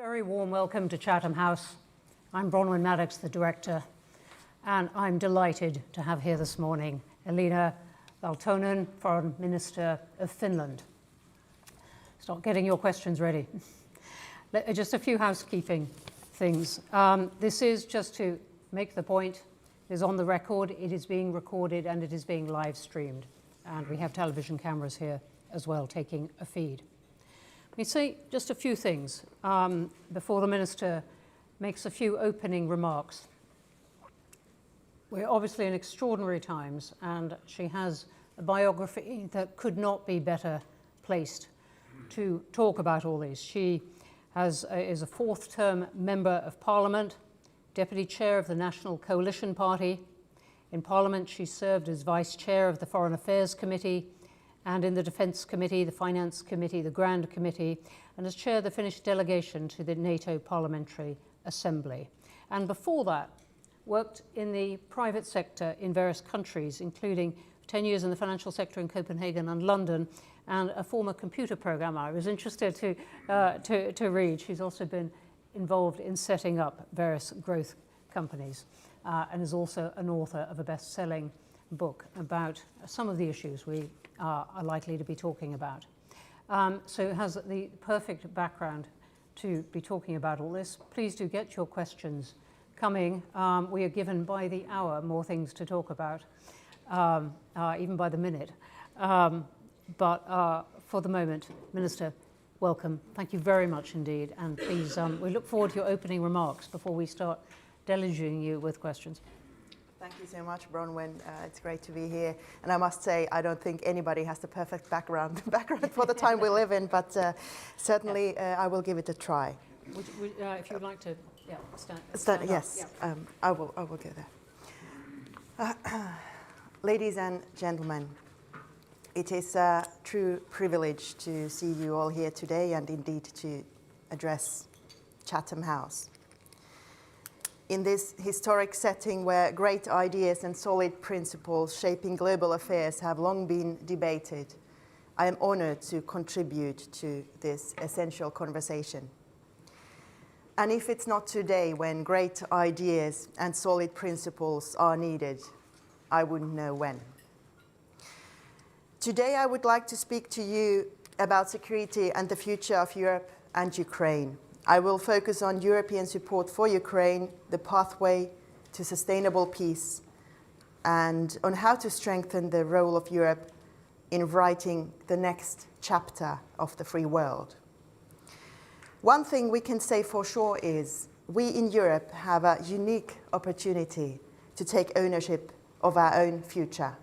Very warm welcome to Chatham House. I'm Bronwyn Maddox, the director, and I'm delighted to have here this morning Elina Valtonen, Foreign Minister of Finland. Start getting your questions ready. Just a few housekeeping things. This is just to make the point. It is on the record, it is being recorded, and it is being live streamed. And we have television cameras here as well taking a feed. Let me say just a few things before the Minister makes a few opening remarks. We're obviously in extraordinary times, and she has a biography that could not be better placed to talk about all these. She is a fourth-term Member of Parliament, Deputy Chair of the National Coalition Party. In Parliament, she served as Vice Chair of the Foreign Affairs Committee, and in the Defence Committee, the Finance Committee, the Grand Committee, and as Chair of the Finnish delegation to the NATO Parliamentary Assembly. And before that, worked in the private sector in various countries, including 10 years in the financial sector in Copenhagen and London, and a former computer programmer. I was interested to read. She's also been involved in setting up various growth companies, and is also an author of a best-selling book about some of the issues we are likely to be talking about. So it has the perfect background to be talking about all this. Please do get your questions coming. We are given by the hour more things to talk about, even by the minute. But for the moment, Minister, welcome. Thank you very much indeed. And please, we look forward to your opening remarks before we start deluging you with questions. Thank you so much, Bronwyn. It's great to be here. And I must say, I don't think anybody has the perfect background for the time we live in, but certainly I will give it a try. If you would like to stand yes, yeah. I will go there. Ladies and gentlemen, it is a true privilege to see you all here today and indeed to address Chatham House. In this historic setting where great ideas and solid principles shaping global affairs have long been debated, I am honored to contribute to this essential conversation. And if it's not today when great ideas and solid principles are needed, I wouldn't know when. Today I would like to speak to you about security and the future of Europe and Ukraine. I will focus on European support for Ukraine, the pathway to sustainable peace, and on how to strengthen the role of Europe in writing the next chapter of the free world. One thing we can say for sure is we in Europe have a unique opportunity to take ownership of our own future.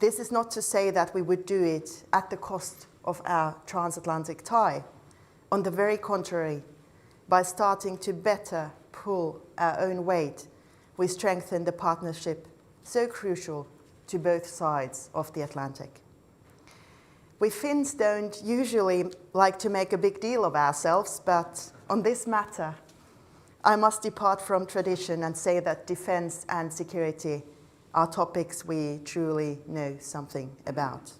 This is not to say that we would do it at the cost of our transatlantic tie. On the very contrary, by starting to better pull our own weight, we strengthen the partnership so crucial to both sides of the Atlantic. We Finns don't usually like to make a big deal of ourselves, but on this matter, I must depart from tradition and say that defense and security are topics we truly know something about.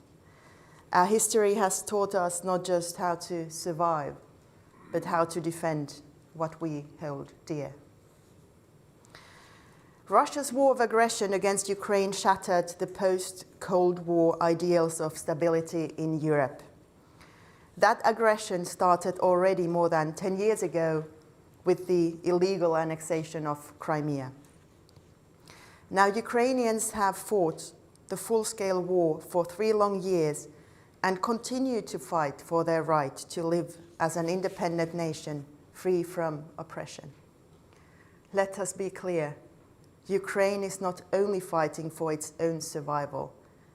Our history has taught us not just how to survive, but how to defend what we hold dear. Russia's war of aggression against Ukraine shattered the post-Cold War ideals of stability in Europe. That aggression started already more than 10 years ago with the illegal annexation of Crimea. Now, Ukrainians have fought the full-scale war for 3 long years and continue to fight for their right to live as an independent nation free from oppression. Let us be clear, Ukraine is not only fighting for its own survival,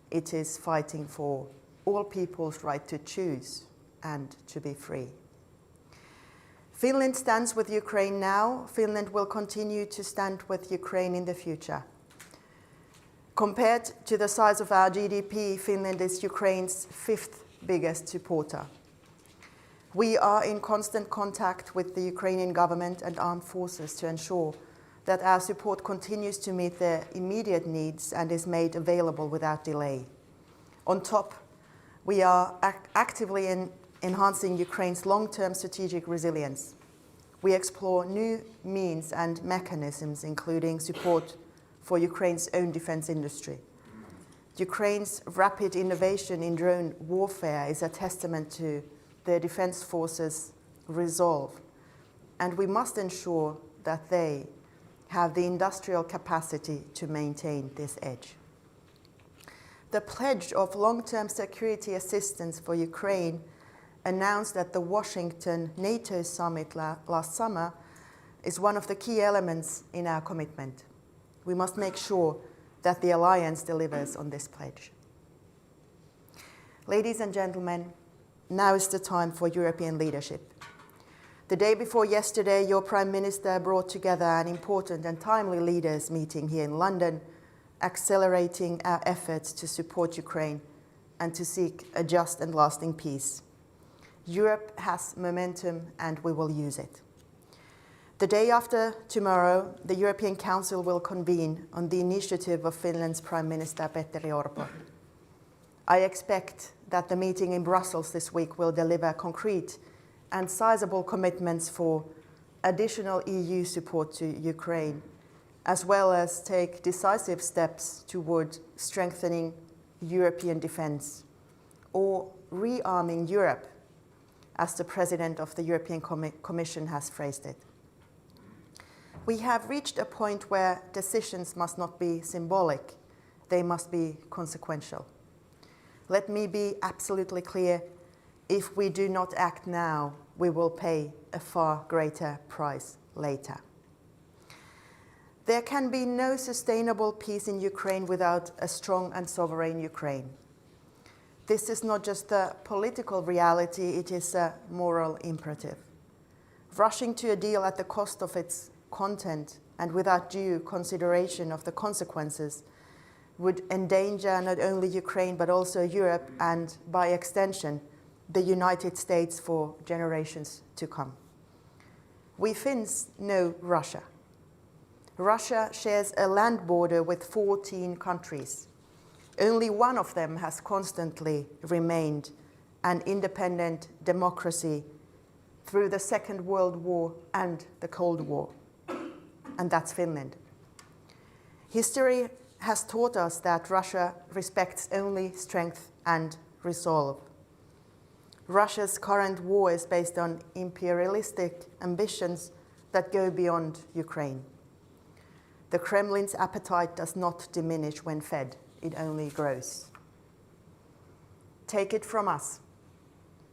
it is fighting for all people's right to choose and to be free. Finland stands with Ukraine now. Finland will continue to stand with Ukraine in the future. Compared to the size of our GDP, Finland is Ukraine's 5th biggest supporter. We are in constant contact with the Ukrainian government and armed forces to ensure that our support continues to meet their immediate needs and is made available without delay. On top, we are actively enhancing Ukraine's long-term strategic resilience. we explore new means and mechanisms, including support for Ukraine's own defense industry. Ukraine's rapid innovation in drone warfare is a testament to their defense forces' resolve, and we must ensure that they have the industrial capacity to maintain this edge. The pledge of long-term security assistance for Ukraine announced at the Washington NATO summit last summer is one of the key elements in our commitment. We must make sure that the alliance delivers on this pledge. Ladies and gentlemen, now is the time for European leadership. The day before yesterday, your Prime Minister brought together an important and timely leaders' meeting here in London, accelerating our efforts to support Ukraine and to seek a just and lasting peace. Europe has momentum and we will use it. The day after tomorrow, the European Council will convene on the initiative of Finland's Prime Minister Petteri Orpo. I expect that the meeting in Brussels this week will deliver concrete and sizable commitments for additional EU support to Ukraine, as well as take decisive steps toward strengthening European defense or rearming Europe, as the President of the European Commission has phrased it. We have reached a point where decisions must not be symbolic, they must be consequential. Let me be absolutely clear, if we do not act now, we will pay a far greater price later. There can be no sustainable peace in Ukraine without a strong and sovereign Ukraine. This is not just a political reality, it is a moral imperative. Rushing to a deal at the cost of its content and without due consideration of the consequences would endanger not only Ukraine but also Europe and, by extension, the United States for generations to come. We Finns know Russia. Russia shares a land border with 14 countries. Only one of them has constantly remained an independent democracy through the Second World War and the Cold War, and that's Finland. History has taught us that Russia respects only strength and resolve. Russia's current war is based on imperialistic ambitions that go beyond Ukraine. The Kremlin's appetite does not diminish when fed, it only grows. Take it from us.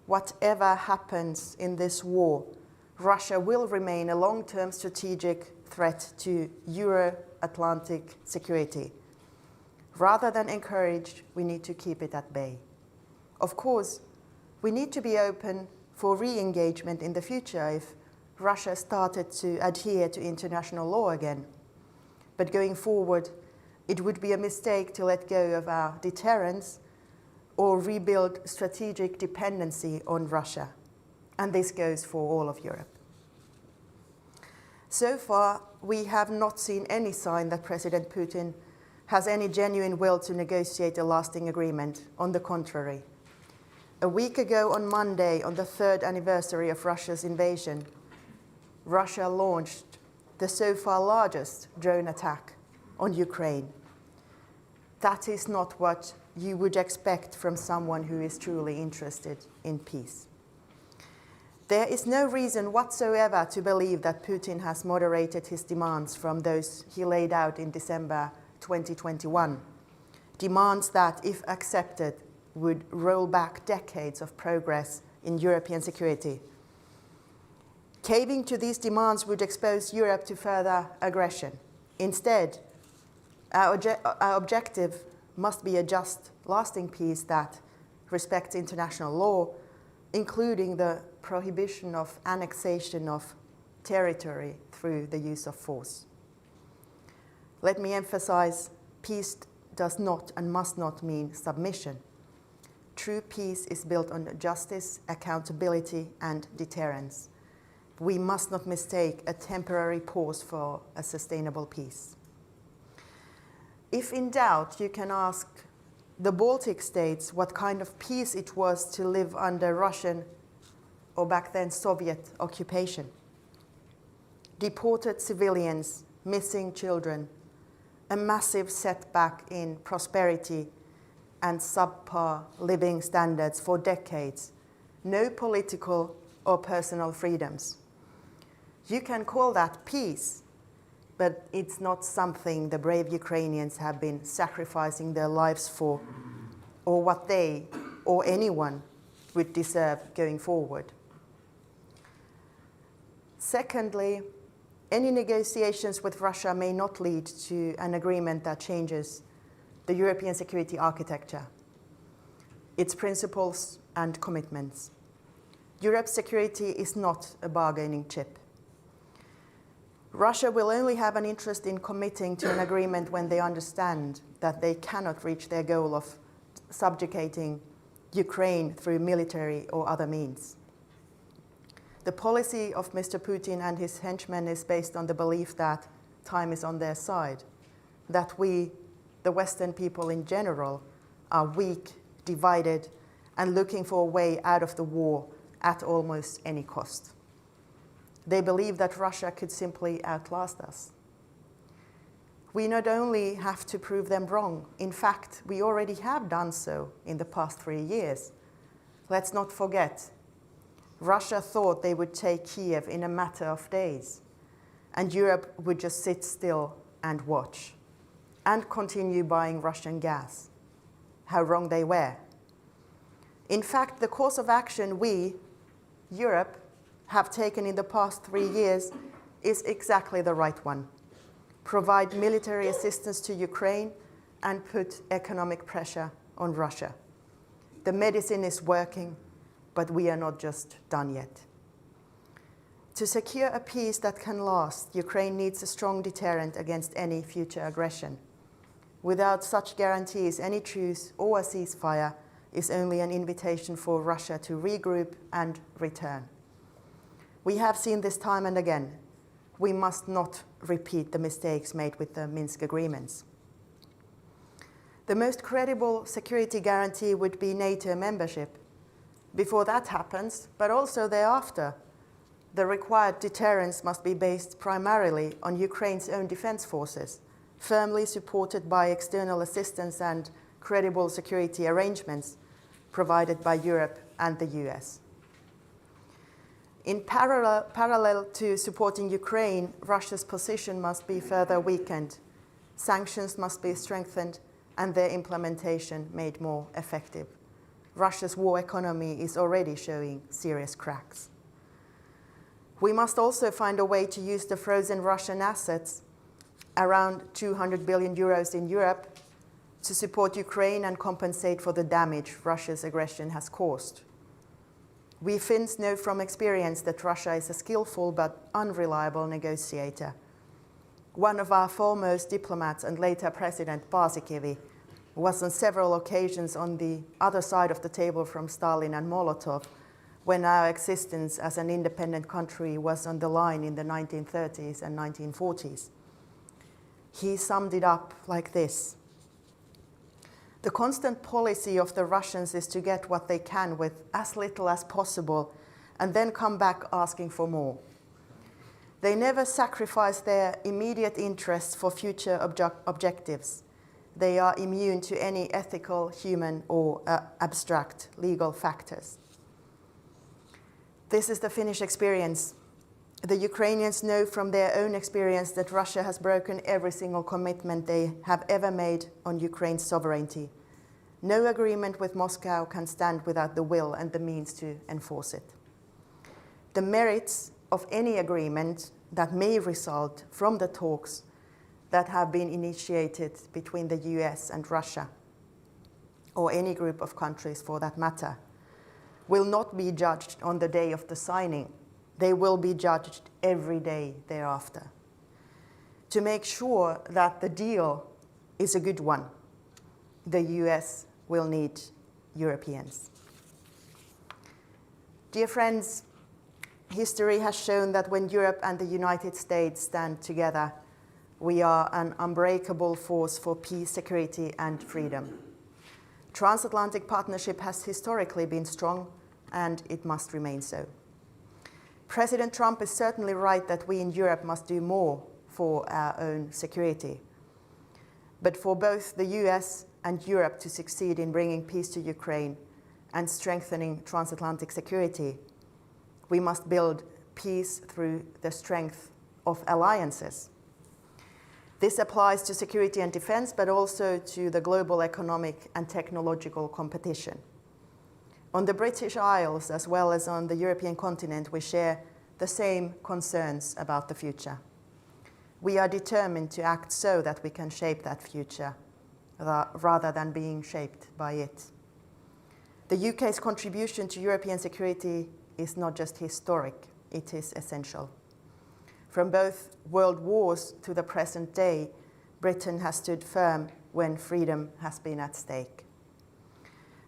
Whatever happens in this war, Russia will remain a long-term strategic threat to Euro-Atlantic security. Rather than encourage, we need to keep it at bay. Of course, we need to be open for re-engagement in the future if Russia started to adhere to international law again. But going forward, it would be a mistake to let go of our deterrence or rebuild strategic dependency on Russia. And this goes for all of Europe. So far, we have not seen any sign that President Putin has any genuine will to negotiate a lasting agreement. On the contrary. A week ago on Monday, on the third anniversary of Russia's invasion, Russia launched the so far largest drone attack on Ukraine. That is not what you would expect from someone who is truly interested in peace. There is no reason whatsoever to believe that Putin has moderated his demands from those he laid out in December 2021. Demands that, if accepted, would roll back decades of progress in European security. Caving to these demands would expose Europe to further aggression. Instead, our objective must be a just, lasting peace that respects international law, including the prohibition of annexation of territory through the use of force. Let me emphasize, peace does not and must not mean submission. True peace is built on justice, accountability, and deterrence. We must not mistake a temporary pause for a sustainable peace. If in doubt, you can ask the Baltic states what kind of peace it was to live under Russian, or back then Soviet, occupation. deported civilians, missing children, a massive setback in prosperity and subpar living standards for decades, no political or personal freedoms. You can call that peace, but it's not something the brave Ukrainians have been sacrificing their lives for, or what they or anyone would deserve going forward. Secondly, any negotiations with Russia may not lead to an agreement that changes the European security architecture, its principles and commitments. Europe's security is not a bargaining chip. Russia will only have an interest in committing to an agreement when they understand that they cannot reach their goal of subjugating Ukraine through military or other means. The policy of Mr. Putin and his henchmen is based on the belief that time is on their side, that we, the Western people in general, are weak, divided, and looking for a way out of the war at almost any cost. They believe that Russia could simply outlast us. We not only have to prove them wrong, in fact, we already have done so in the past 3 years. Let's not forget, Russia thought they would take Kiev in a matter of days, and Europe would just sit still and watch, and continue buying Russian gas. How wrong they were. In fact, the course of action we, Europe, have taken in the past 3 years is exactly the right one. Provide military assistance to Ukraine and put economic pressure on Russia. The medicine is working, but we are not just done yet. To secure a peace that can last, Ukraine needs a strong deterrent against any future aggression. Without such guarantees, any truce or a ceasefire is only an invitation for Russia to regroup and return. We have seen this time and again. We must not repeat the mistakes made with the Minsk agreements. The most credible security guarantee would be NATO membership. Before that happens, but also thereafter, the required deterrence must be based primarily on Ukraine's own defense forces, firmly supported by external assistance and credible security arrangements provided by Europe and the US. In parallel to supporting Ukraine, Russia's position must be further weakened. Sanctions must be strengthened and their implementation made more effective. Russia's war economy is already showing serious cracks. We must also find a way to use the frozen Russian assets, around 200 billion euros in Europe, to support Ukraine and compensate for the damage Russia's aggression has caused. We Finns know from experience that Russia is a skillful but unreliable negotiator. One of our foremost diplomats and later President Paasikivi was on several occasions on the other side of the table from Stalin and Molotov when our existence as an independent country was on the line in the 1930s and 1940s. He summed it up like this: the constant policy of the Russians is to get what they can with as little as possible and then come back asking for more. They never sacrifice their immediate interests for future objectives. They are immune to any ethical, human, or abstract legal factors. This is the Finnish experience. The Ukrainians know from their own experience that Russia has broken every single commitment they have ever made on Ukraine's sovereignty. No agreement with Moscow can stand without the will and the means to enforce it. The merits of any agreement that may result from the talks that have been initiated between the US and Russia, or any group of countries for that matter, will not be judged on the day of the signing. They will be judged every day thereafter. To make sure that the deal is a good one, the US will need Europeans. Dear friends, history has shown that when Europe and the United States stand together, we are an unbreakable force for peace, security, and freedom. Transatlantic partnership has historically been strong, and it must remain so. President Trump is certainly right that we in Europe must do more for our own security. But for both the US and Europe to succeed in bringing peace to Ukraine and strengthening transatlantic security, we must build peace through the strength of alliances. This applies to security and defense, but also to the global economic and technological competition. On the British Isles, as well as on the European continent, we share the same concerns about the future. We are determined to act so that we can shape that future, rather than being shaped by it. The UK's contribution to European security is not just historic, it is essential. From both world wars to the present day, Britain has stood firm when freedom has been at stake.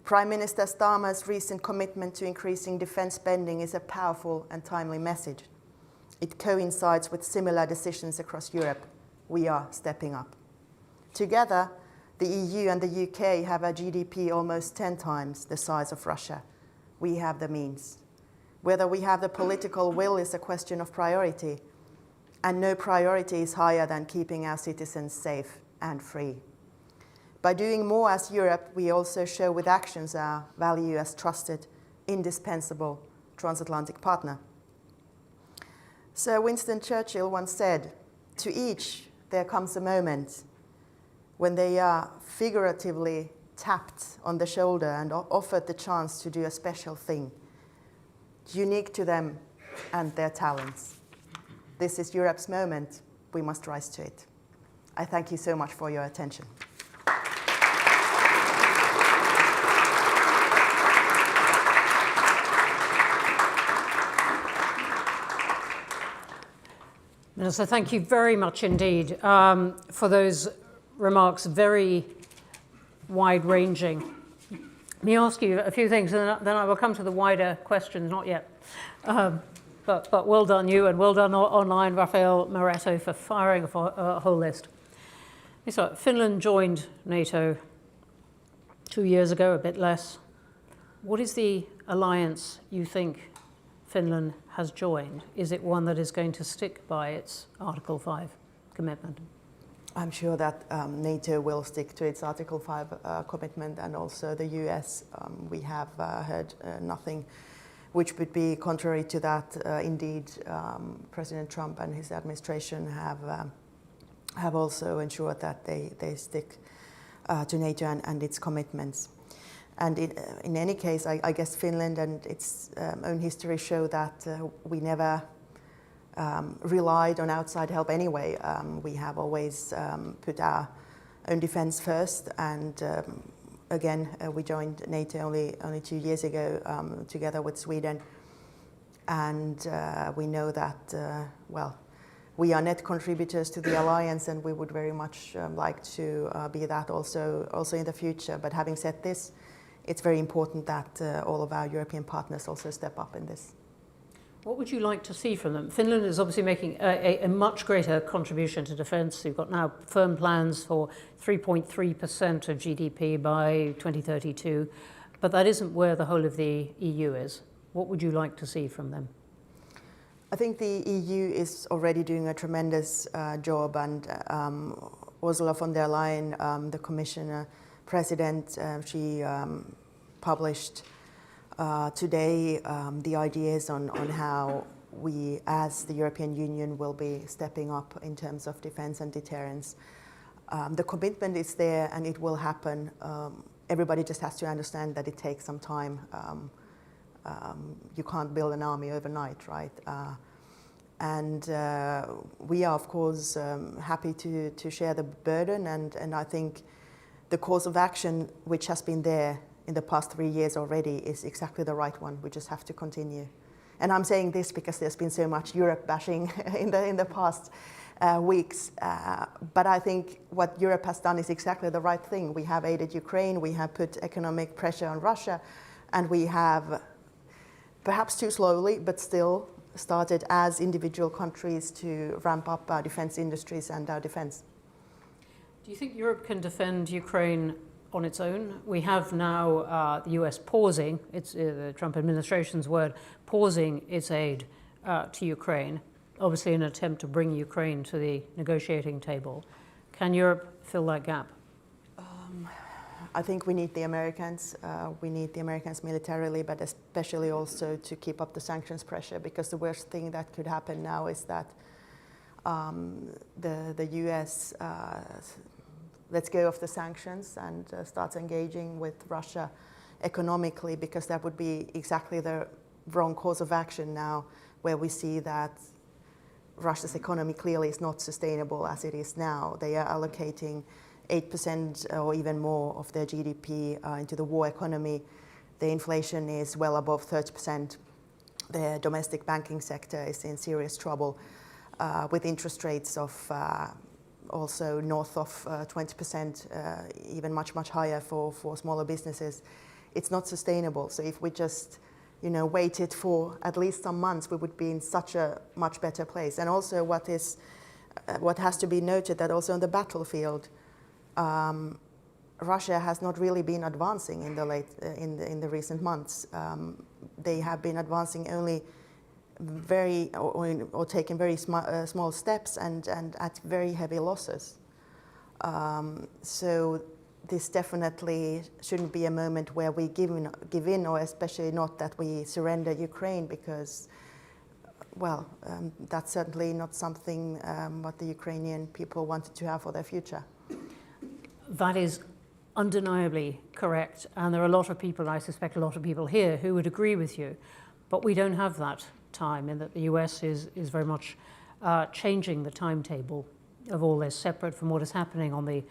Prime Minister Starmer's recent commitment to increasing defence spending is a powerful and timely message. It coincides with similar decisions across Europe. We are stepping up. Together, the EU and the UK have a GDP almost 10 times the size of Russia. We have the means. Whether we have the political will is a question of priority, and no priority is higher than keeping our citizens safe and free. By doing more as Europe, we also show with actions our value as trusted, indispensable transatlantic partner. Sir Winston Churchill once said, "To each there comes a moment when they are figuratively tapped on the shoulder and offered the chance to do a special thing, unique to them and their talents. This is Europe's moment. We must rise to it." I thank you so much for your attention. Minister, thank you very much indeed for those remarks, very wide-ranging. Let me ask you a few things, and then I will come to the wider questions, not yet. But well done you, and well done online, Rafael Moretto, for firing a whole list. So Finland joined NATO 2 years ago, a bit less. What is the alliance you think Finland has joined? Is it one that is going to stick by its Article 5 commitment? I'm sure that NATO will stick to its Article 5 commitment, and also the US. We have heard nothing which would be contrary to that. Indeed, President Trump and his administration have also ensured that they stick to NATO and its commitments. And in any case, I guess Finland and its own history show that we never relied on outside help anyway. We have always put our own defense first, and again, we joined NATO only 2 years ago together with Sweden. And we know that, we are net contributors to the alliance, and we would very much like to be that also in the future. But having said this, it's very important that all of our European partners also step up in this. What would you like to see from them? Finland is obviously making a much greater contribution to defence. You've got now firm plans for 3.3% of GDP by 2032, but that isn't where the whole of the EU is. What would you like to see from them? I think the EU is already doing a tremendous job, and Ursula von der Leyen, the Commissioner President, she published today the ideas on how we as the European Union will be stepping up in terms of defence and deterrence. The commitment is there and it will happen. Everybody just has to understand that it takes some time. You can't build an army overnight, right? We are, of course, happy to share the burden, and I think the course of action which has been there in the past 3 years already is exactly the right one. We just have to continue. And I'm saying this because there's been so much Europe bashing in the past weeks. But I think what Europe has done is exactly the right thing. We have aided Ukraine, we have put economic pressure on Russia, and we have, perhaps too slowly, but still started as individual countries to ramp up our defense industries and our defense. Do you think Europe can defend Ukraine on its own? We have now the US pausing, it's the Trump administration's word, pausing its aid to Ukraine, obviously in an attempt to bring Ukraine to the negotiating table. Can Europe fill that gap? I think we need the Americans. We need the Americans militarily, but especially also to keep up the sanctions pressure, because the worst thing that could happen now is that the US lets go of the sanctions and starts engaging with Russia economically, because that would be exactly the wrong course of action now, where we see that Russia's economy clearly is not sustainable as it is now. They are allocating 8% or even more of their GDP into the war economy. The inflation is well above 30%. The domestic banking sector is in serious trouble with interest rates of also north of 20%, even much higher for smaller businesses. It's not sustainable. So if we just waited for at least some months, we would be in such a much better place. And also what has to be noted, that also on the battlefield, Russia has not really been advancing in the recent months. They have been advancing only or taking very small steps and at very heavy losses. So this definitely shouldn't be a moment where we give in, or especially not that we surrender Ukraine, because, well, that's certainly not something what the Ukrainian people wanted to have for their future. That is undeniably correct, and there are a lot of people, I suspect a lot of people here, who would agree with you, but we don't have that time, in that the US is very much changing the timetable of all this, separate from what is happening on the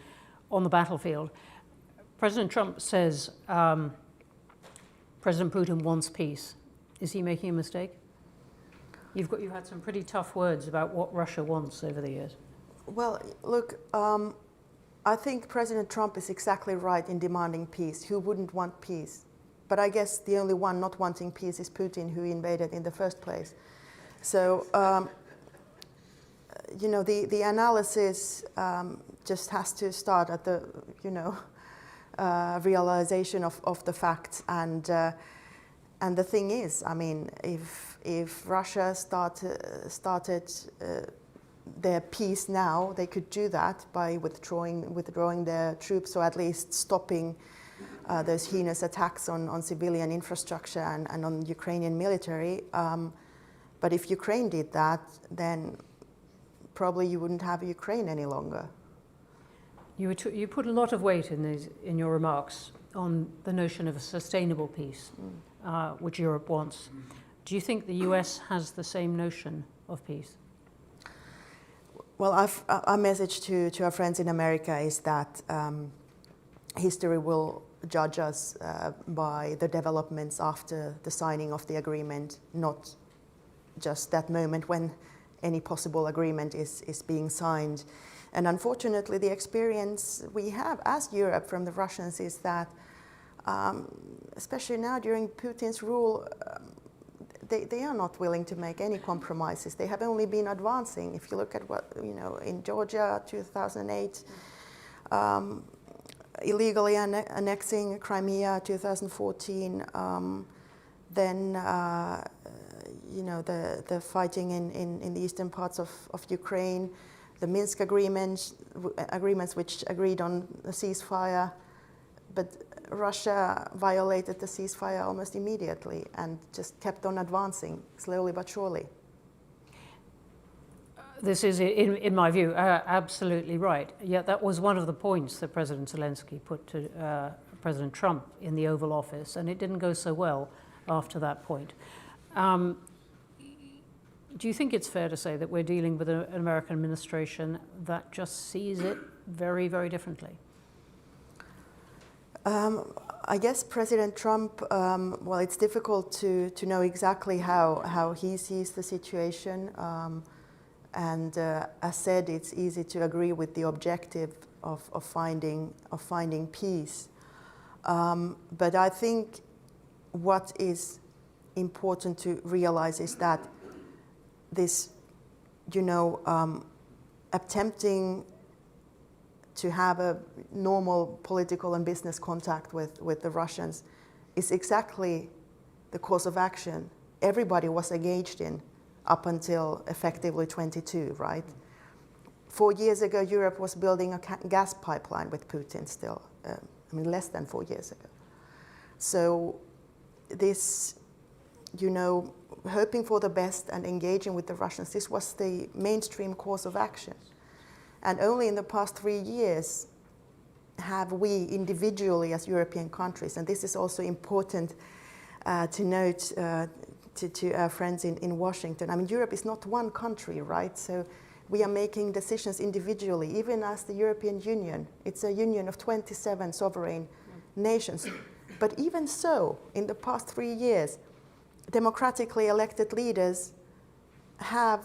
battlefield. President Trump says President Putin wants peace. Is he making a mistake? You've had some pretty tough words about what Russia wants over the years. Well, look, I think President Trump is exactly right in demanding peace. Who wouldn't want peace? But I guess the only one not wanting peace is Putin, who invaded in the first place. So, the analysis just has to start at the, realization of the facts. And the thing is, I mean, if Russia started their peace now, they could do that by withdrawing their troops, or at least stopping those heinous attacks on civilian infrastructure and on Ukrainian military. But if Ukraine did that, then probably you wouldn't have Ukraine any longer. You put a lot of weight in your remarks on the notion of a sustainable peace, which Europe wants. Do you think the US has the same notion of peace? Well, our message to our friends in America is that history will judge us by the developments after the signing of the agreement, not just that moment when any possible agreement is being signed. And unfortunately, the experience we have as Europe from the Russians is that, especially now during Putin's rule, they are not willing to make any compromises. They have only been advancing. If you look at what, in Georgia, 2008, illegally annexing Crimea, 2014, then, the fighting in the eastern parts of Ukraine, the Minsk agreements which agreed on a ceasefire, but Russia violated the ceasefire almost immediately and just kept on advancing, slowly but surely. This is, in my view, absolutely right. Yet that was one of the points that President Zelensky put to President Trump in the Oval Office, and it didn't go so well after that point. Do you think it's fair to say that we're dealing with an American administration that just sees it very, very differently? I guess President Trump, well, it's difficult to know exactly how he sees the situation. And as said, it's easy to agree with the objective of finding peace. But I think what is important to realize is that this, attempting to have a normal political and business contact with the Russians is exactly the course of action everybody was engaged in up until effectively 22, right? 4 years ago, Europe was building a gas pipeline with Putin still, less than 4 years ago. So this, hoping for the best and engaging with the Russians, this was the mainstream course of action. And only in the past 3 years have we individually as European countries, and this is also important to note to our friends in Washington. Europe is not one country, right? So we are making decisions individually, even as the European Union. It's a union of 27 sovereign nations. But even so, in the past 3 years, democratically elected leaders have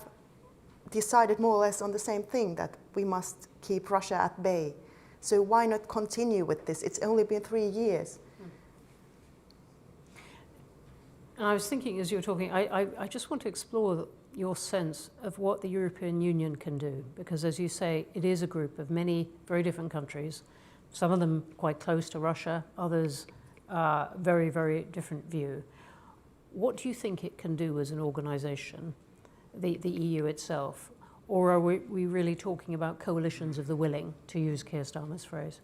decided more or less on the same thing, that we must keep Russia at bay. So why not continue with this? It's only been 3 years. And I was thinking as you were talking, I just want to explore your sense of what the European Union can do, because as you say, it is a group of many very different countries, some of them quite close to Russia, others very, very different view. What do you think it can do as an organization, the EU itself? Or are we really talking about coalitions of the willing, to use Keir Starmer's phrase?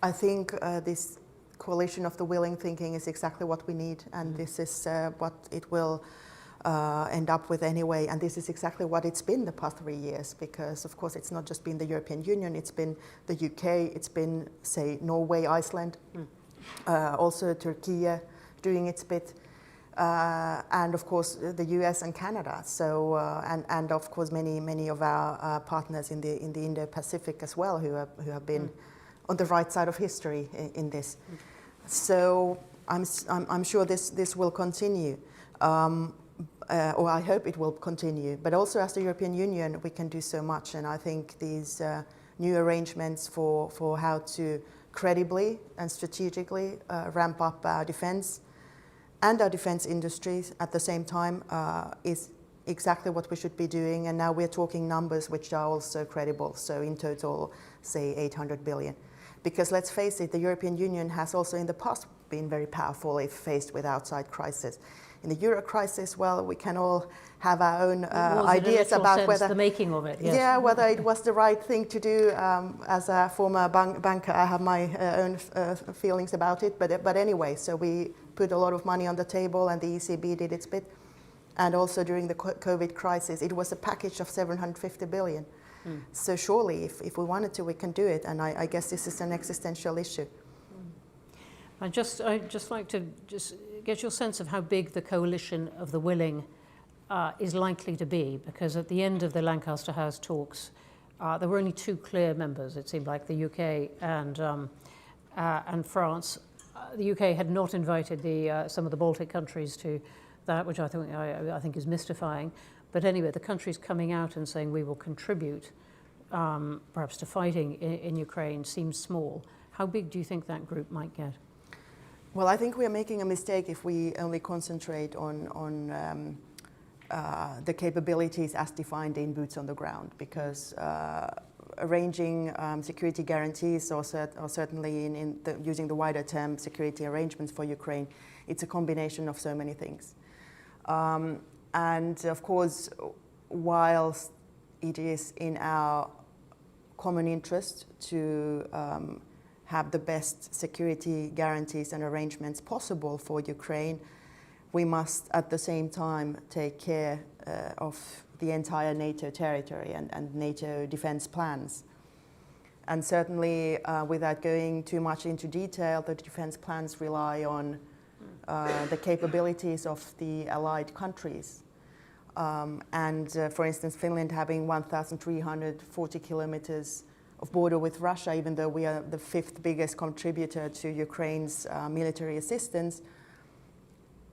I think this coalition of the willing thinking is exactly what we need, and this is what it will end up with anyway. And this is exactly what it's been the past 3 years, because of course it's not just been the European Union, it's been the UK, it's been, say, Norway, Iceland, also Turkey doing its bit. And of course the US and Canada, so and of course many of our partners in the Indo-Pacific as well, who have been on the right side of history in this. So I'm sure this will continue, or I hope it will continue. But also as the European Union, we can do so much, and I think these new arrangements for how to credibly and strategically ramp up our defense and our defense industries at the same time is exactly what we should be doing. And now we're talking numbers which are also credible. So in total, say 800 billion. Because let's face it, the European Union has also in the past been very powerful if faced with outside crisis. In the Euro crisis, well, we can all have our own ideas about whether the making of it. Yes. Yeah, whether it was the right thing to do. As a former banker, I have my own feelings about it. But anyway, so we put a lot of money on the table, and the ECB did its bit. And also during the COVID crisis, it was a package of 750 billion. So surely, if we wanted to, we can do it. And I guess this is an existential issue. I'd just like to get your sense of how big the coalition of the willing is likely to be, because at the end of the Lancaster House talks, there were only 2 clear members. It seemed like the UK and France. The UK had not invited some of the Baltic countries to that, which I think is mystifying. But anyway, the countries coming out and saying we will contribute, perhaps to fighting in Ukraine, seems small. How big do you think that group might get? Well, I think we are making a mistake if we only concentrate on the capabilities as defined in boots on the ground, because arranging security guarantees, or certainly using the wider term security arrangements for Ukraine, it's a combination of so many things. And of course, whilst it is in our common interest to have the best security guarantees and arrangements possible for Ukraine, we must at the same time take care of the entire NATO territory and NATO defense plans. And certainly, without going too much into detail, the defense plans rely on the capabilities of the allied countries. For instance, Finland having 1,340 kilometers of border with Russia, even though we are the 5th biggest contributor to Ukraine's military assistance,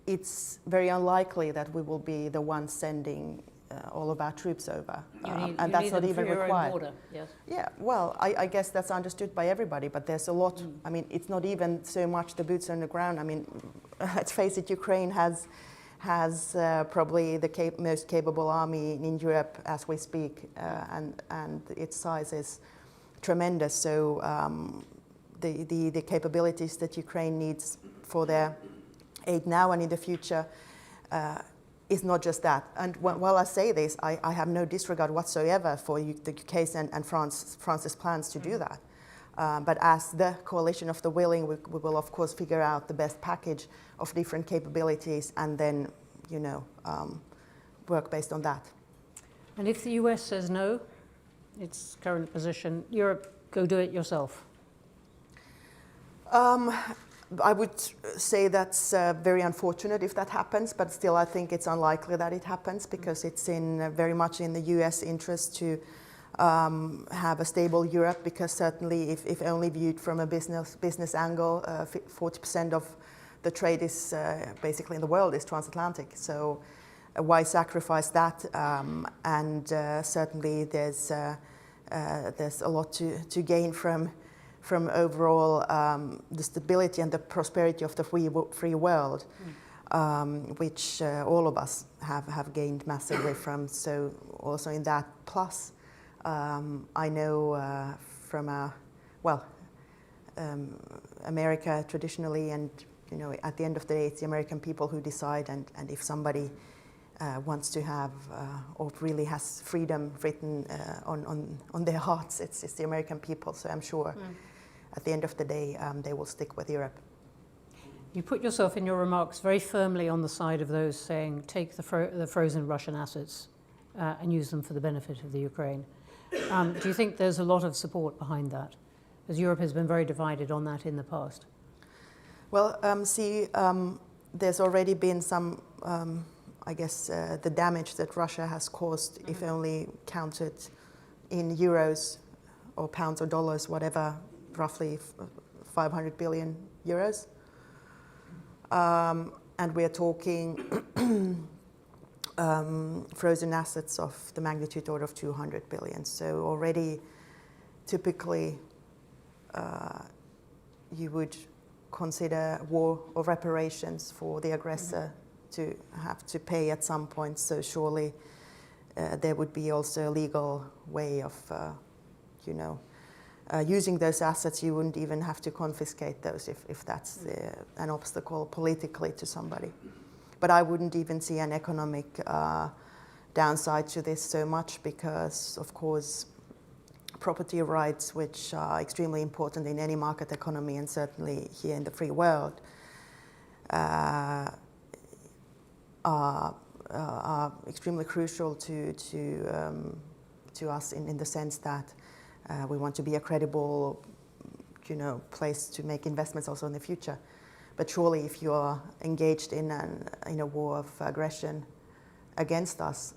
it's very unlikely that we will be the ones sending all of our troops over. And that's not even required. Border, yes. Yeah, well, I guess that's understood by everybody, but there's a lot. I mean, it's not even so much the boots on the ground. I mean, let's face it, Ukraine has probably the most capable army in Europe as we speak, and its size is tremendous. So the capabilities that Ukraine needs for their aid now and in the future is not just that. And while I say this, I have no disregard whatsoever for the UK's and France's plans to do that. But as the coalition of the willing, we will of course figure out the best package of different capabilities and then, work based on that. And if the US says no, its current position, Europe, go do it yourself? I would say that's very unfortunate if that happens, but still I think it's unlikely that it happens because it's very much in the US interest to have a stable Europe, because certainly if only viewed from a business angle, 40% of the trade is basically in the world is transatlantic. So why sacrifice that? And certainly there's a lot to gain from overall the stability and the prosperity of the free world, which all of us have gained massively from. So also in that plus, I know from America traditionally, and at the end of the day, it's the American people who decide, and if somebody wants to have or really has freedom written on their hearts, it's the American people. So I'm sure at the end of the day, they will stick with Europe. You put yourself in your remarks very firmly on the side of those saying take the frozen Russian assets and use them for the benefit of the Ukraine. Do you think there's a lot of support behind that? Because Europe has been very divided on that in the past. Well, there's already been some, the damage that Russia has caused, if only counted in euros or pounds or dollars, whatever, roughly 500 billion euros. And we're talking frozen assets of the magnitude order of 200 billion. So already, typically, you would consider war or reparations for the aggressor to have to pay at some point. So surely there would be also a legal way of, using those assets. You wouldn't even have to confiscate those if that's an obstacle politically to somebody. But I wouldn't even see an economic downside to this so much because, of course, property rights, which are extremely important in any market economy and certainly here in the free world, are extremely crucial to us in the sense that we want to be a credible, place to make investments also in the future. But surely, if you are engaged in a war of aggression against us,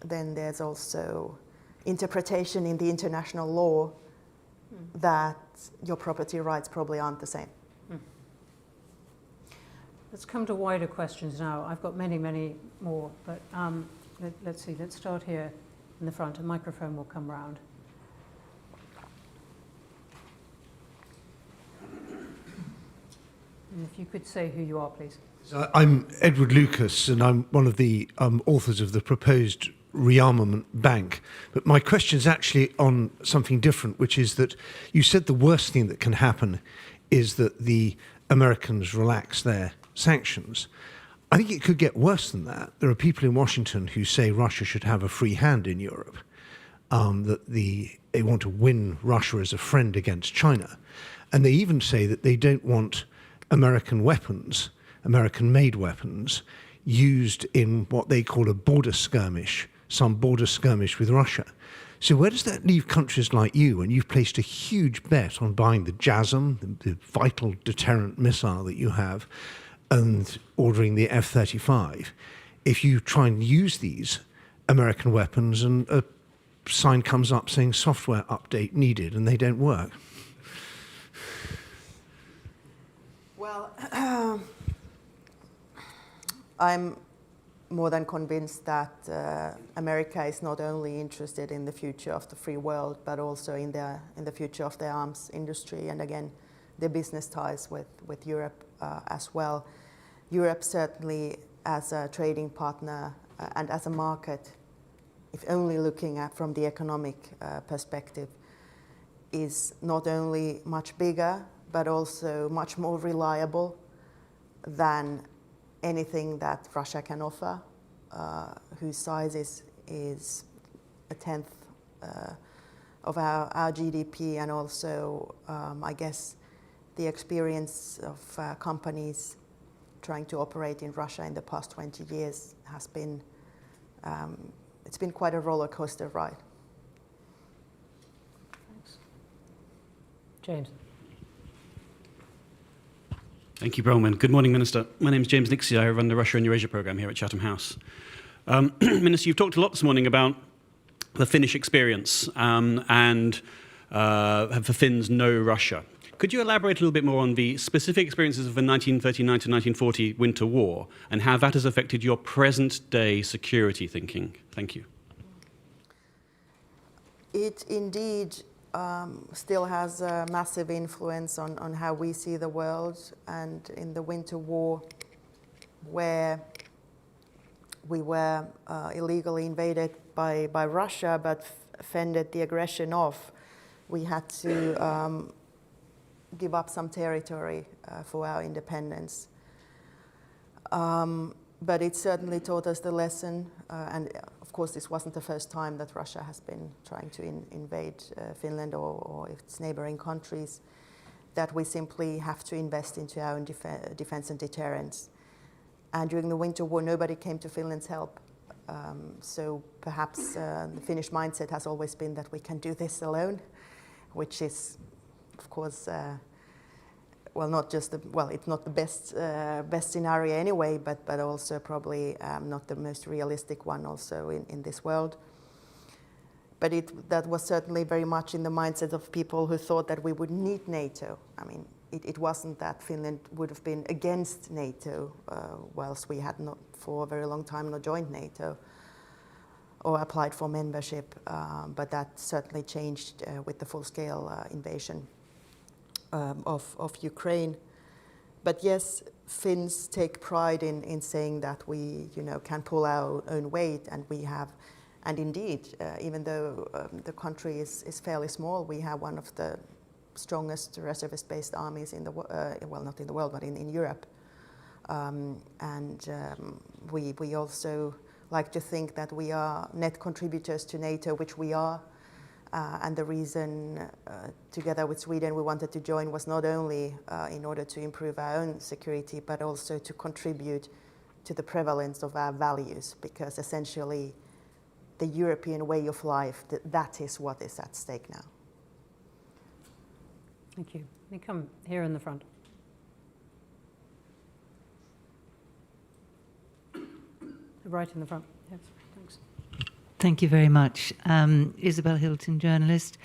then there's also interpretation in the international law that your property rights probably aren't the same. Let's come to wider questions now. I've got many, many more, but let's see. Let's start here in the front. A microphone will come round. And if you could say who you are, please. I'm Edward Lucas, and I'm one of the authors of the proposed rearmament bank. But my question is actually on something different, which is that you said the worst thing that can happen is that the Americans relax their sanctions. I think it could get worse than that. There are people in Washington who say Russia should have a free hand in Europe, that they want to win Russia as a friend against China. And they even say that they don't want American weapons, American-made weapons, used in what they call a border skirmish, some border skirmish with Russia. So where does that leave countries like you, when you've placed a huge bet on buying the JASSM, the vital deterrent missile that you have, and ordering the F-35, if you try and use these American weapons and a sign comes up saying software update needed and they don't work? Well, I'm more than convinced that America is not only interested in the future of the free world, but also in the future of the arms industry, and again, their business ties with Europe as well. Europe certainly, as a trading partner and as a market, if only looking at from the economic perspective, is not only much bigger, but also much more reliable than anything that Russia can offer. whose size is a tenth of our GDP, and also, I guess, the experience of companies trying to operate in Russia in the past 20 years has been, it's been quite a roller coaster ride. Thanks. James. Thank you, Bronwyn. Good morning, Minister. My name is James Nixie. I run the Russia and Eurasia programme here at Chatham House. Minister, you've talked a lot this morning about the Finnish experience and for Finns know Russia. Could you elaborate a little bit more on the specific experiences of the 1939 to 1940 Winter War and how that has affected your present-day security thinking? Thank you. It indeed still has a massive influence on how we see the world, and in the Winter War, where we were illegally invaded by Russia but fended the aggression off, we had to give up some territory for our independence. But it certainly taught us the lesson, and of course this wasn't the first time that Russia has been trying to invade Finland or its neighboring countries, that we simply have to invest into our own defense and deterrence. And during the Winter War, nobody came to Finland's help. So perhaps the Finnish mindset has always been that we can do this alone, which is, of course, well, not just it's not the best scenario anyway, but also probably not the most realistic one also in this world. But that was certainly very much in the mindset of people who thought that we would need NATO. I mean, it wasn't that Finland would have been against NATO, whilst we had not for a very long time not joined NATO or applied for membership, but that certainly changed with the full-scale invasion of Ukraine. But yes, Finns take pride in saying that we, can pull our own weight, and we have, and indeed, even though the country is fairly small, we have one of the strongest reservist-based armies in the well, not in the world, but in Europe. We also like to think that we are net contributors to NATO, which we are. And the reason, together with Sweden, we wanted to join was not only in order to improve our own security, but also to contribute to the prevalence of our values, because essentially the European way of life, that is what is at stake now. Thank you. Let me come here in the front. Right in the front. Yes, thanks. Thank you very much. Isabel Hilton, journalist.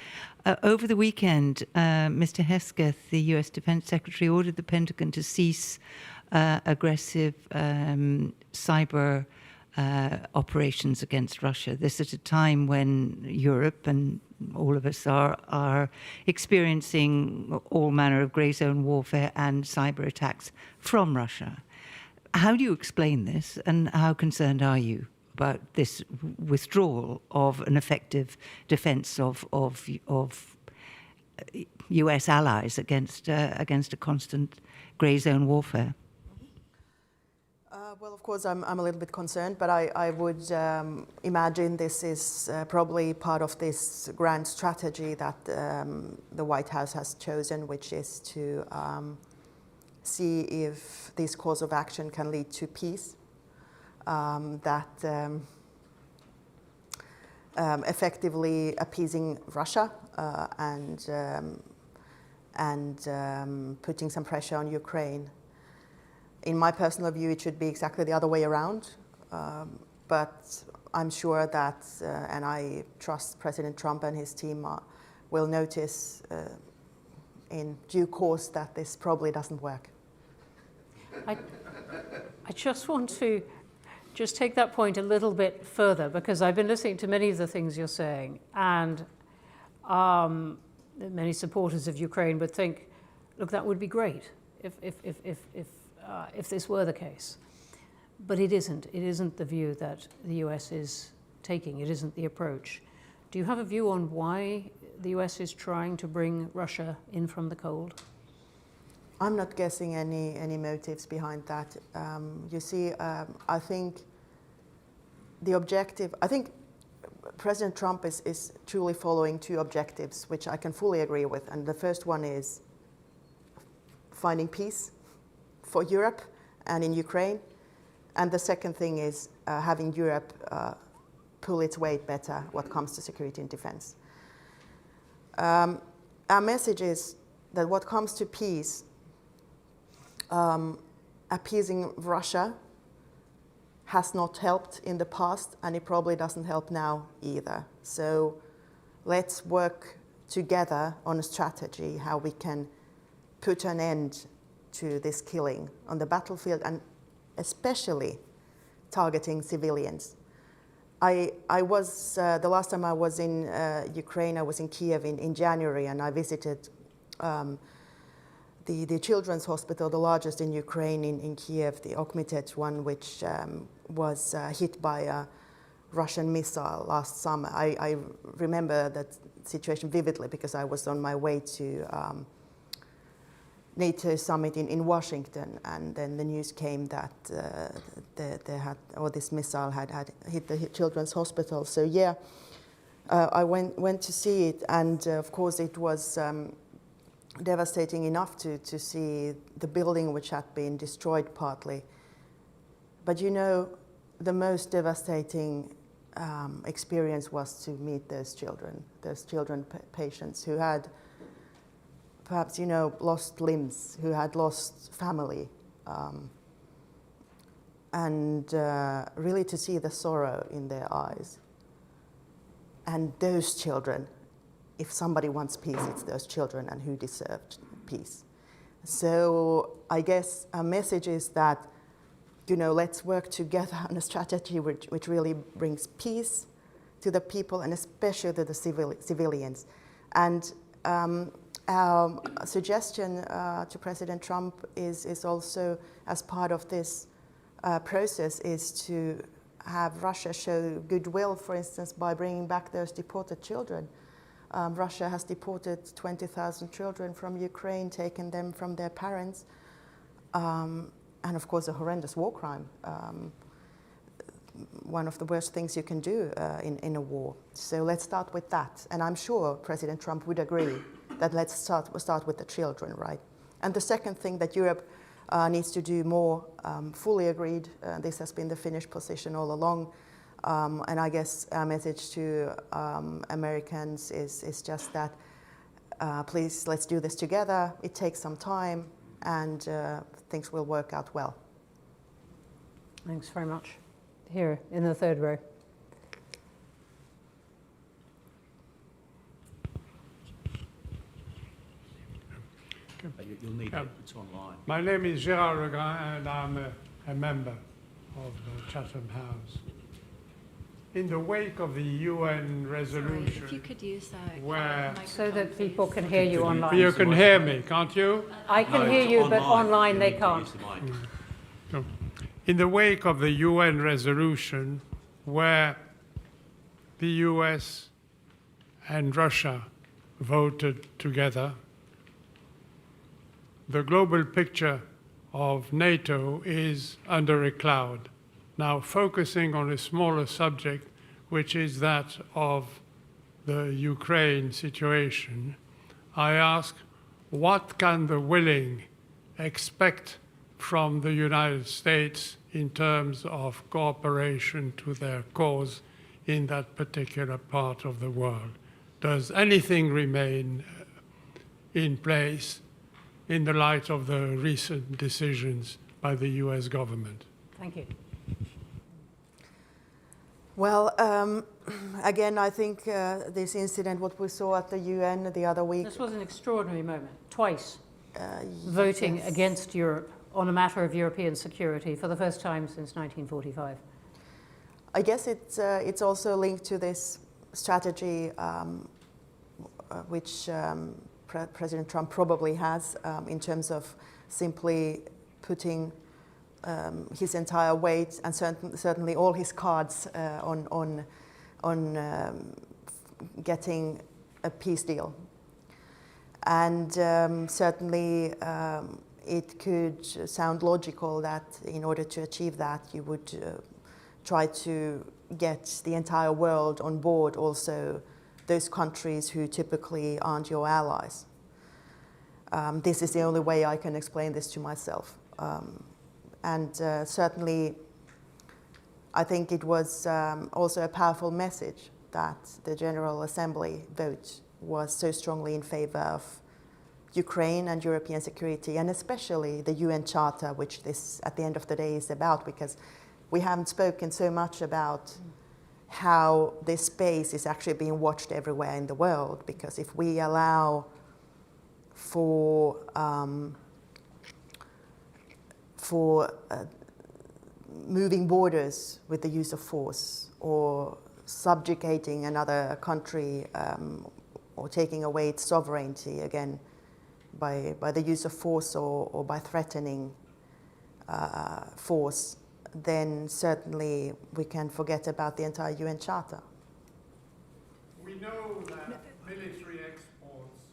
Over the weekend, Mr. Hesketh, the US Defense Secretary, ordered the Pentagon to cease aggressive cyber operations against Russia. This at a time when Europe and all of us are experiencing all manner of grey zone warfare and cyber attacks from Russia. How do you explain this, and how concerned are you about this withdrawal of an effective defence of US allies against a constant grey zone warfare? Well, of course, I'm a little bit concerned, but I would imagine this is probably part of this grand strategy that the White House has chosen, which is to see if this course of action can lead to peace, effectively appeasing Russia and putting some pressure on Ukraine. In my personal view, it should be exactly the other way around, but I'm sure that, and I trust President Trump and his team will notice in due course that this probably doesn't work. I just want to take that point a little bit further, because I've been listening to many of the things you're saying, and many supporters of Ukraine would think, look, that would be great if this were the case. But it isn't. It isn't the view that the US is taking. It isn't the approach. Do you have a view on why the US is trying to bring Russia in from the cold? I'm not guessing any motives behind that. You see, I think the objective, I think President Trump is truly following two objectives, which I can fully agree with. And the first one is finding peace for Europe and in Ukraine. And the second thing is having Europe pull its weight better when it comes to security and defense. Our message is that what comes to peace, appeasing Russia has not helped in the past, and it probably doesn't help now either. So let's work together on a strategy how we can put an end to this killing on the battlefield, and especially targeting civilians. I was, the last time I was in Ukraine, I was in Kiev in January, and I visited the children's hospital, the largest in Ukraine in Kiev, the Okhmitet one, which was hit by a Russian missile last summer. I remember that situation vividly because I was on my way to NATO summit in Washington, and then the news came that this missile had hit the children's hospital. So yeah, I went to see it, and of course it was devastating enough to see the building which had been destroyed partly. But you know, the most devastating experience was to meet those children patients who had perhaps, you know, lost limbs, who had lost family, and really to see the sorrow in their eyes. And those children, if somebody wants peace, it's those children, and who deserved peace. So I guess our message is that, you know, let's work together on a strategy which really brings peace to the people, and especially to the civilians. And our suggestion to President Trump is also, as part of this process, is to have Russia show goodwill, for instance, by bringing back those deported children. Russia has deported 20,000 children from Ukraine, taken them from their parents, and of course a horrendous war crime. One of the worst things you can do in a war. So let's start with that. And I'm sure President Trump would agree that let's start with the children, right? And the second thing that Europe needs to do more, fully agreed, this has been the Finnish position all along, and I guess our message to Americans is just that, please, let's do this together. It takes some time, and things will work out well. Thanks very much. Here in the third row. You'll need it, it's online. My name is Gérard Legrand, and I'm a member of the Chatham House. In the wake of the UN resolution, Sorry, if you could use that where So that people can hear you online. you can hear me, can't you? I can hear you, but online they can't. No. In the wake of the UN resolution, where the US and Russia voted together, the global picture of NATO is under a cloud. Now, focusing on a smaller subject, which is that of the Ukraine situation, I ask, what can the willing expect from the United States in terms of cooperation to their cause in that particular part of the world? Does anything remain in place in the light of the recent decisions by the US government? Thank you. Well, again, I think this incident, what we saw at the UN the other week. This was an extraordinary moment. Twice voting yes. against Europe on a matter of European security for the first time since 1945. I guess it's also linked to this strategy which President Trump probably has in terms of simply putting his entire weight and certainly all his cards on getting a peace deal. And certainly it could sound logical that in order to achieve that, you would try to get the entire world on board, also those countries who typically aren't your allies. This is the only way I can explain this to myself. And certainly, I think it was also a powerful message that the General Assembly vote was so strongly in favor of Ukraine and European security, and especially the UN Charter, which this, at the end of the day, is about, because we haven't spoken so much about how this space is actually being watched everywhere in the world, because if we allow for moving borders with the use of force, or subjugating another country, or taking away its sovereignty again by the use of force, or by threatening force, then certainly we can forget about the entire UN Charter. We know that military exports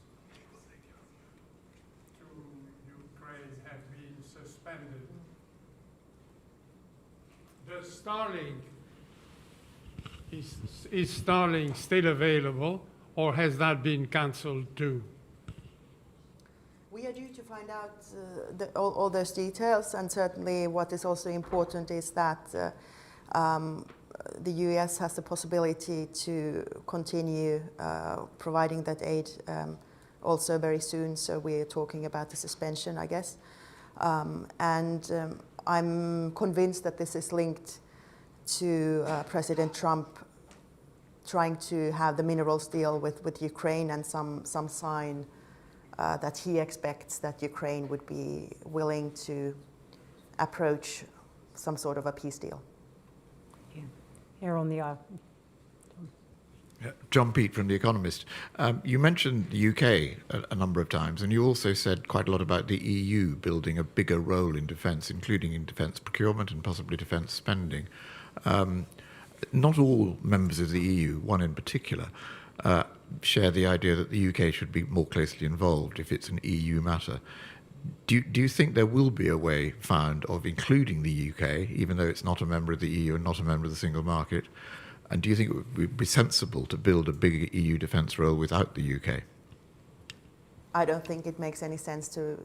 to Ukraine have been suspended. Does Starlink, is Starlink still available, or has that been cancelled too? We are due to find out all those details, and certainly what is also important is that the US has the possibility to continue providing that aid also very soon, so we're talking about the suspension, I guess. I'm convinced that this is linked to President Trump trying to have the minerals deal with Ukraine, and some sign that he expects that Ukraine would be willing to approach some sort of a peace deal. Yeah. Here on the aisle. John Peet from The Economist. You mentioned the UK a number of times, and you also said quite a lot about the EU building a bigger role in defence, including in defence procurement and possibly defence spending. Not all members of the EU, one in particular, share the idea that the UK should be more closely involved if it's an EU matter. Do you think there will be a way found of including the UK, even though it's not a member of the EU and not a member of the single market? And do you think it would be sensible to build a bigger EU defence role without the UK? I don't think it makes any sense to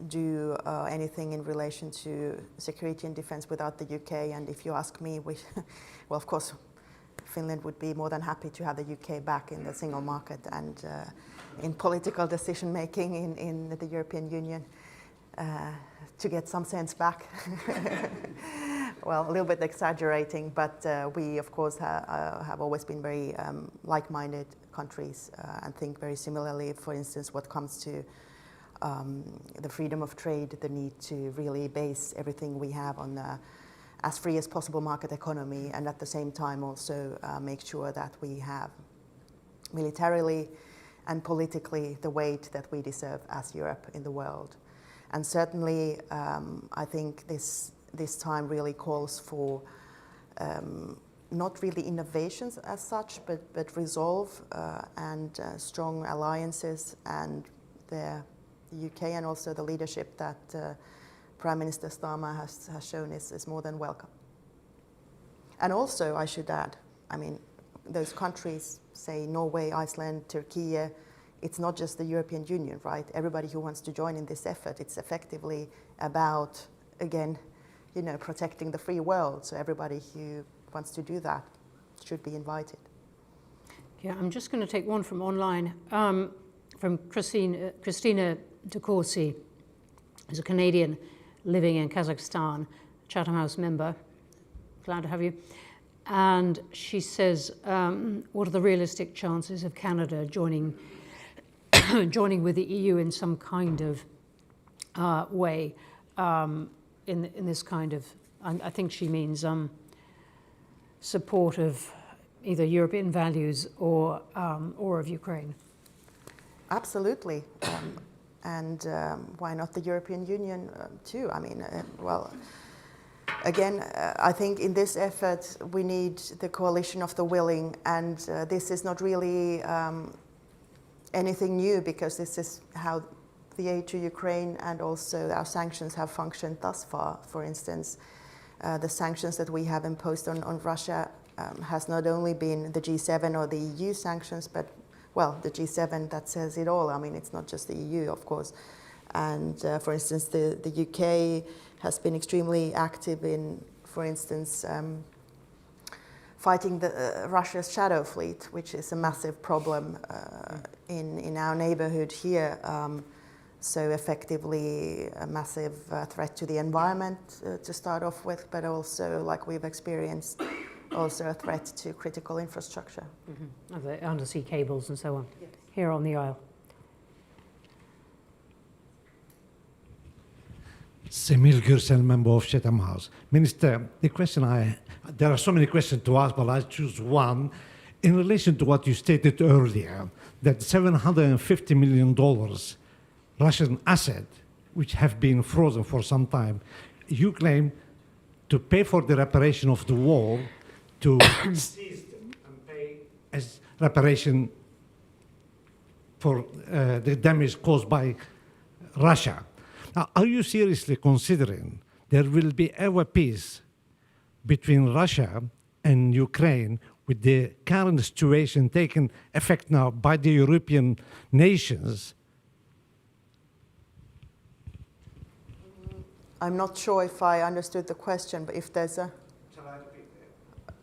do anything in relation to security and defence without the UK. And if you ask me, well, of course, Finland would be more than happy to have the UK back in the single market and in political decision making in the European Union to get some sense back. Well, a little bit exaggerating, but we, of course, have always been very like-minded countries and think very similarly. For instance, what comes to the freedom of trade, the need to really base everything we have on as free as possible market economy, and at the same time also make sure that we have militarily and politically the weight that we deserve as Europe in the world. And certainly, I think this time really calls for not really innovations as such, but resolve and strong alliances, and the UK and also the leadership that Prime Minister Starmer has shown is more than welcome. And also, I should add, I mean, those countries, say Norway, Iceland, Turkey, it's not just the European Union, right? Everybody who wants to join in this effort, it's effectively about, again, protecting the free world. So everybody who wants to do that should be invited. Yeah, I'm just going to take one from online, from Christina De Corsi, who's a Canadian living in Kazakhstan, Chatham House member. Glad to have you. And she says, what are the realistic chances of Canada joining with the EU in some kind of way, in this kind of, I think she means support of either European values or of Ukraine? Absolutely. And why not the European Union too? I mean, well, again, I think in this effort we need the coalition of the willing, and this is not really anything new, because this is how the aid to Ukraine and also our sanctions have functioned thus far. For instance, the sanctions that we have imposed on Russia has not only been the G7 or the EU sanctions, but, well, the G7, that says it all. I mean, it's not just the EU, of course. And for instance, the UK has been extremely active in, for instance, fighting Russia's shadow fleet, which is a massive problem in our neighborhood here. So effectively a massive threat to the environment to start off with, but also, like we've experienced, also a threat to critical infrastructure. Of the undersea cables and so on, here on the aisle. Semir Gürsel, member of Chatham House. Minister, the question there are so many questions to ask, but I choose one. In relation to what you stated earlier, that $750 million Russian asset, which have been frozen for some time, you claim to pay for the reparation of the wall, to seize them and pay as reparation for the damage caused by Russia. Now, are you seriously considering there will be ever peace between Russia and Ukraine with the current situation taking effect now by the European nations? I'm not sure if I understood the question, but if there's a...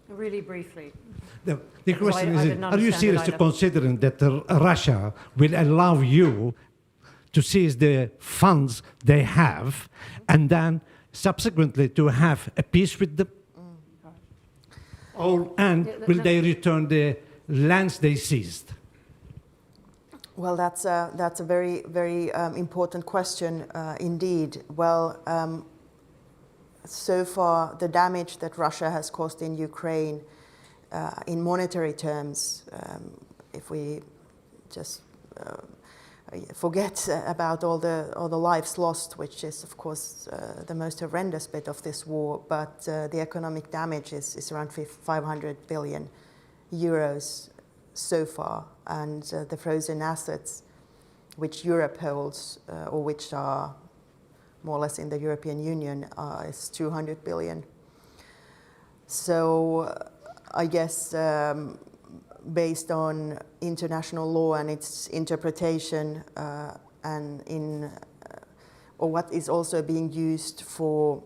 Really briefly. The question I is, didn't are you understand it seriously either. considering that Russia will allow you to seize the funds they have and then subsequently to have a peace with them? And will they return the lands they seized? Well, that's a very, very important question indeed. Well, so far, the damage that Russia has caused in Ukraine, in monetary terms, if we just forget about all the lives lost, which is, of course, the most horrendous bit of this war, but the economic damage is around 500 billion euros so far, and the frozen assets which Europe holds, or which are more or less in the European Union, is 200 billion. So I guess based on international law and its interpretation, and or what is also being used for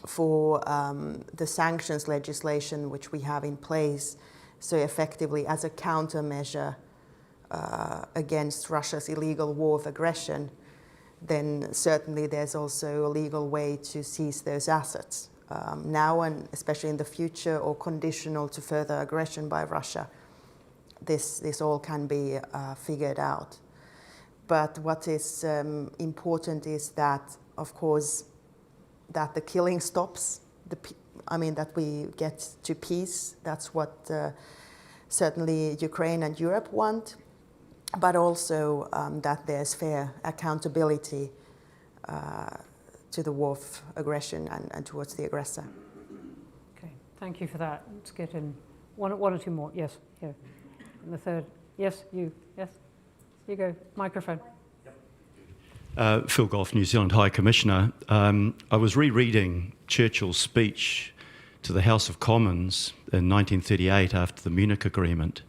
the sanctions legislation which we have in place, so effectively as a countermeasure against Russia's illegal war of aggression, then certainly there's also a legal way to seize those assets. Now and especially in the future, or conditional to further aggression by Russia, this all can be figured out. But what is important is that, of course, that the killing stops, that we get to peace. That's what certainly Ukraine and Europe want, but also that there's fair accountability to the war of aggression and towards the aggressor. Okay, thank you for that. Let's get in one or two more. Yes, here. And the third. Yes, you. Yes, you go. Microphone. Phil Goff, New Zealand High Commissioner. I was rereading Churchill's speech to the House of Commons in 1938 after the Munich Agreement.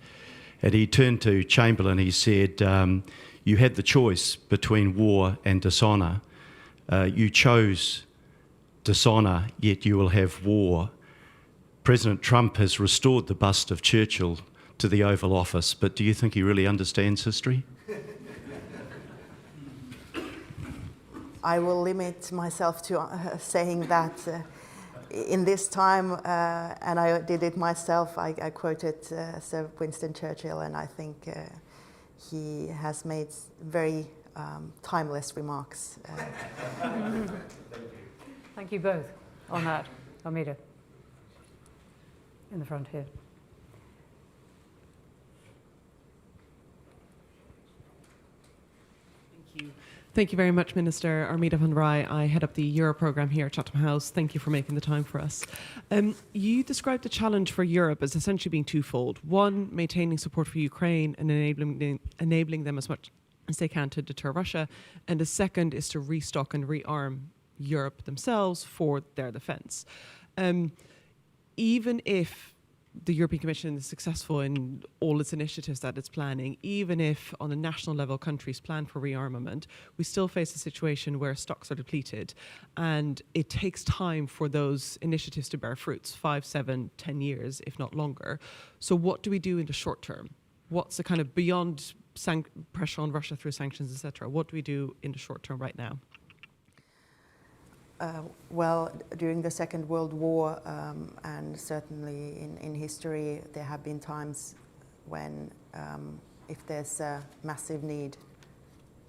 And he turned to Chamberlain, he said, you had the choice between war and dishonour. You chose dishonour, yet you will have war. President Trump has restored the bust of Churchill to the Oval Office, but do you think he really understands history? I will limit myself to saying that in this time, and I did it myself, I quoted Sir Winston Churchill, and I think he has made very timeless remarks. Thank you both on that. Armida, in the front here. Thank you very much, Minister. Armida van Rij. I head up the Euro programme here at Chatham House. Thank you for making the time for us. You described the challenge for Europe as essentially being twofold. One, maintaining support for Ukraine and enabling them as much as they can to deter Russia. And the second is to restock and rearm Europe themselves for their defence. Even if the European Commission is successful in all its initiatives that it's planning, even if on a national level countries plan for rearmament, we still face a situation where stocks are depleted, and it takes time for those initiatives to bear fruits, 5, 7, 10 years, if not longer. So what do we do in the short term? What's the kind of beyond pressure on Russia through sanctions, etc.? What do we do in the short term right now? Well, during the Second World War, and certainly in history, there have been times when if there's a massive need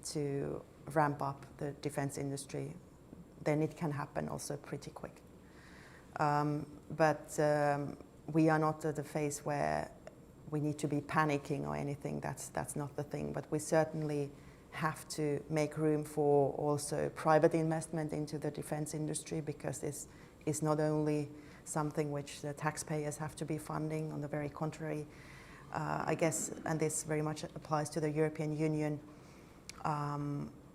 to ramp up the defense industry, then it can happen also pretty quick. But we are not at the phase where we need to be panicking or anything. That's not the thing. But we certainly have to make room for also private investment into the defense industry, because this is not only something which the taxpayers have to be funding. On the very contrary, I guess, and this very much applies to the European Union,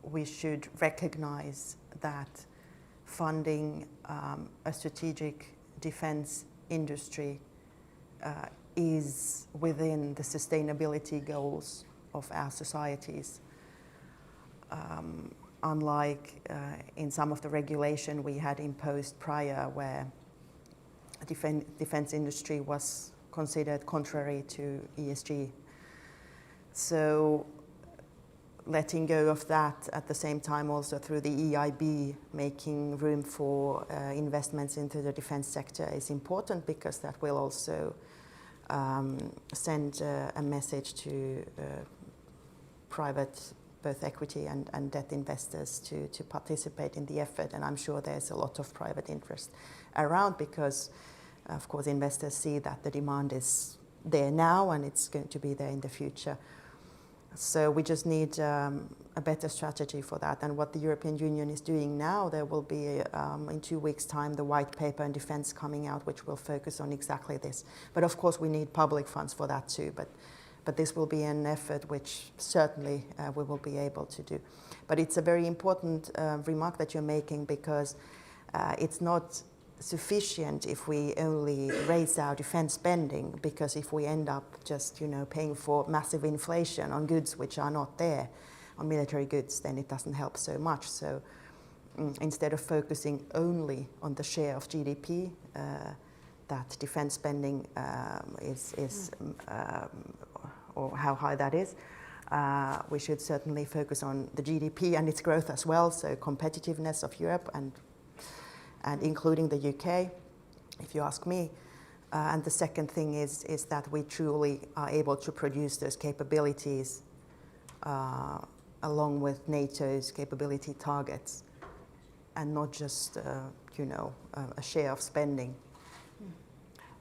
we should recognize that funding a strategic defense industry is within the sustainability goals of our societies. Unlike in some of the regulation we had imposed prior, where defense industry was considered contrary to ESG. So letting go of that, at the same time also through the EIB, making room for investments into the defense sector is important, because that will also send a message to private both equity and debt investors to participate in the effort. And I'm sure there's a lot of private interest around, because of course investors see that the demand is there now and it's going to be there in the future. So we just need a better strategy for that. And what the European Union is doing now, there will be in 2 weeks' time the white paper on defense coming out, which will focus on exactly this. But of course we need public funds for that too. But this will be an effort which certainly we will be able to do. But it's a very important remark that you're making, because it's not sufficient if we only raise our defense spending, because if we end up just paying for massive inflation on goods which are not there, on military goods, then it doesn't help so much. So instead of focusing only on the share of GDP that defense spending is or how high that is, we should certainly focus on the GDP and its growth as well, so competitiveness of Europe and including the UK, if you ask me. And the second thing is that we truly are able to produce those capabilities along with NATO's capability targets, and not just a share of spending.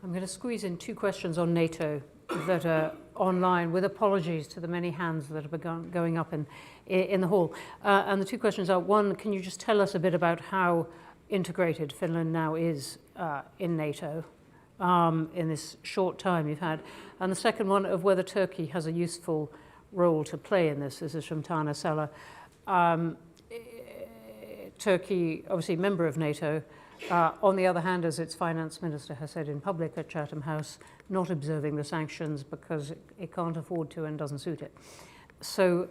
I'm going to squeeze in 2 questions on NATO that are online, with apologies to the many hands that have been going up in the hall. And the 2 questions are, one, can you just tell us a bit about how integrated Finland now is in NATO in this short time you've had? And the second one, of whether Turkey has a useful role to play in this. This is from Tana Sella. Turkey, obviously member of NATO, on the other hand, as its finance minister has said in public at Chatham House, not observing the sanctions because it can't afford to and doesn't suit it. So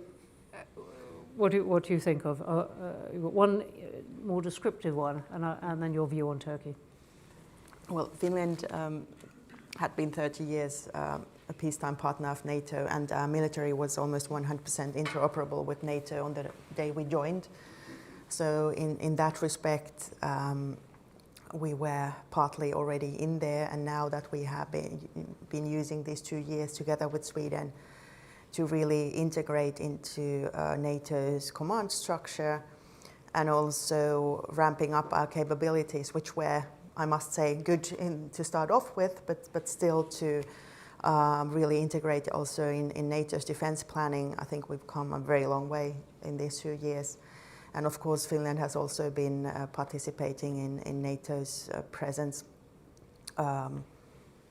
what do you think of one more descriptive one, and then your view on Turkey? Well, Finland had been 30 years a peacetime partner of NATO, and our military was almost 100% interoperable with NATO on the day we joined. So in that respect, we were partly already in there, and now that we have been using these 2 years together with Sweden to really integrate into NATO's command structure, and also ramping up our capabilities, which were, I must say, good to start off with, but still to really integrate also in NATO's defense planning. I think we've come a very long way in these 2 years. And of course, Finland has also been participating in NATO's presence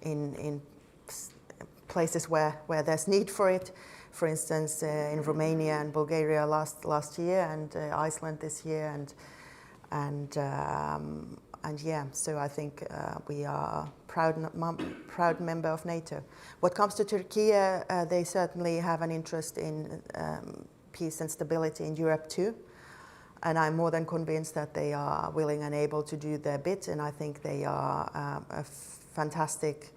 in places where there's need for it. For instance, in Romania and Bulgaria last year, and Iceland this year. And And yeah, so I think we are a proud member of NATO. What comes to Turkey, they certainly have an interest in peace and stability in Europe too. And I'm more than convinced that they are willing and able to do their bit. And I think they are a fantastic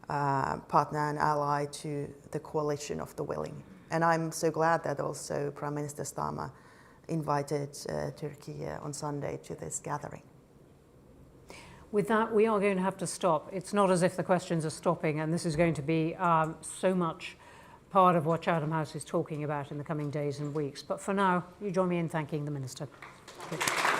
partner and ally to the coalition of the willing. And I'm so glad that also Prime Minister Starmer invited Turkey on Sunday to this gathering. With that, we are going to have to stop. It's not as if the questions are stopping, and this is going to be so much part of what Chatham House is talking about in the coming days and weeks. But for now, you join me in thanking the Minister. Thank you.